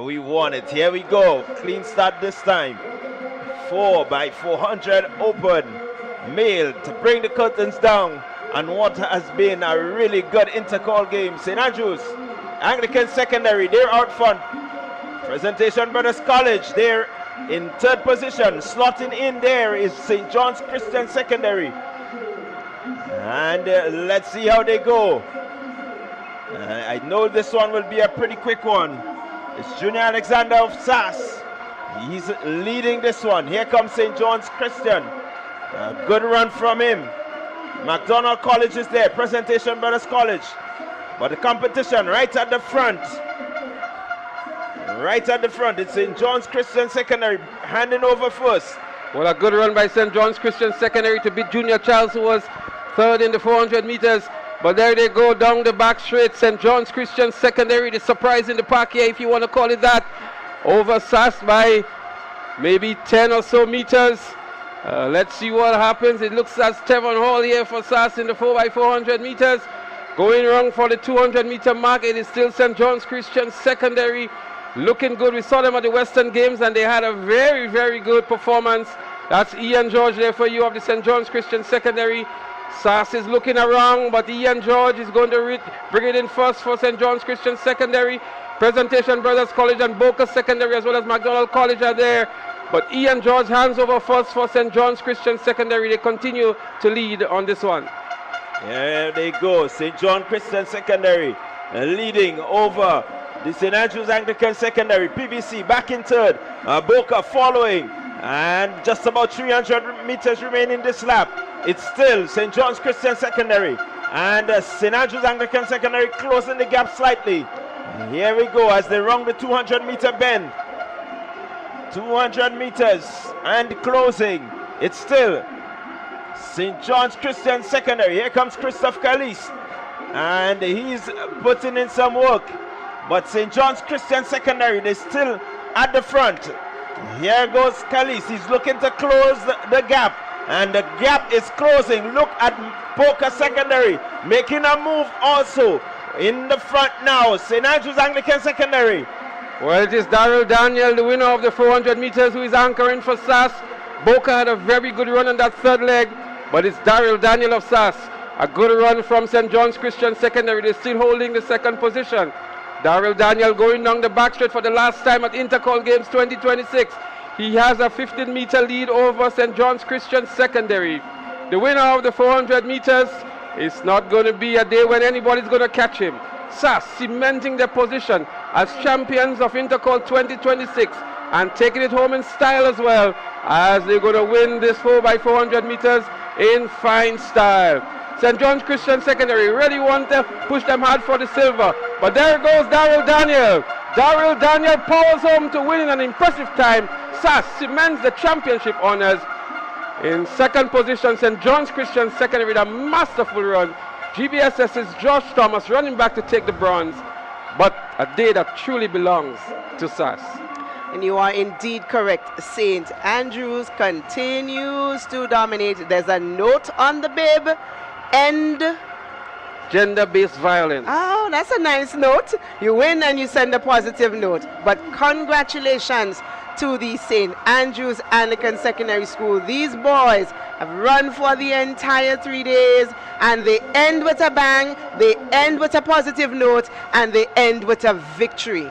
We won it. Here we go. Clean start this time. 4x400 open. Male to bring the curtains down. And what has been a really good intercall game. St. Andrews Anglican Secondary, they're out front. Presentation Brothers College, they're in third position. Slotting in there is St. John's Christian Secondary. And let's see how they go. I know this one will be a pretty quick one. It's Junior Alexander of SAS. He's leading this one. Here comes St. John's Christian. A good run from him. McDonald College is there. Presentation Brothers College. But the competition right at the front. Right at the front. It's St. John's Christian Secondary handing over first. Well, a good run by St. John's Christian Secondary to beat Junior Charles, who was third in the 400 meters. But there they go down the back straight. St. John's Christian Secondary, the surprise in the park here, if you want to call it that. Over SAS by maybe 10 or so meters. Let's see what happens. It looks as Tevon Hall here for SAS in the 4x400 meters. Going wrong for the 200 meter mark. It is still St. John's Christian Secondary. Looking good. We saw them at the Western Games and they had a very, very good performance. That's Ian George there for you of the St. John's Christian Secondary. SAS is looking around, but Ian George is going to bring it in first for St. John's Christian Secondary. Presentation Brothers College and Boca Secondary as well as McDonald College are there. But Ian George hands over first for St. John's Christian Secondary. They continue to lead on this one. There they go. St. John Christian Secondary leading over the St. Andrews Anglican Secondary. PVC back in third. Boca following. And just about 300 meters remaining this lap. It's still St. John's Christian Secondary and St. Andrews Anglican Secondary closing the gap slightly. Here we go as they run the 200 meter bend. 200 meters and closing. It's still St. John's Christian Secondary. Here comes Christophe Calise and he's putting in some work. But St. John's Christian Secondary, they're still at the front. Here goes Calise. He's looking to close the gap. And the gap is closing. Look at Boca Secondary making a move also in the front now. St. Andrews Anglican Secondary. Well, it is Daryl Daniel, the winner of the 400 meters, who is anchoring for SAS. Boca had a very good run on that third leg, but it's Daryl Daniel of SAS. A good run from St. John's Christian Secondary. They're still holding the second position. Daryl Daniel going down the back straight for the last time at Intercol Games 2026. He has a 15-meter lead over St. John's Christian Secondary. The winner of the 400 meters is not going to be a day when anybody's going to catch him. SAS cementing their position as champions of Intercol 2026 and taking it home in style as well, as they're going to win this 4x400 meters in fine style. St. John's Christian Secondary really want to push them hard for the silver. But there goes Daryl Daniel. Daryl Daniel powers home to win in an impressive time. SAS cements the championship honors. In second position, St. John's Christian Secondary with a masterful run. GBSS's Josh Thomas running back to take the bronze. But a day that truly belongs to SAS. And you are indeed correct. St. Andrews continues to dominate. There's a note on the bib. End gender-based violence. Oh, that's a nice note. You win and you send a positive note. But congratulations to the St. Andrews Anglican Secondary School. These boys have run for the entire 3 days and they end with a bang, they end with a positive note, and they end with a victory.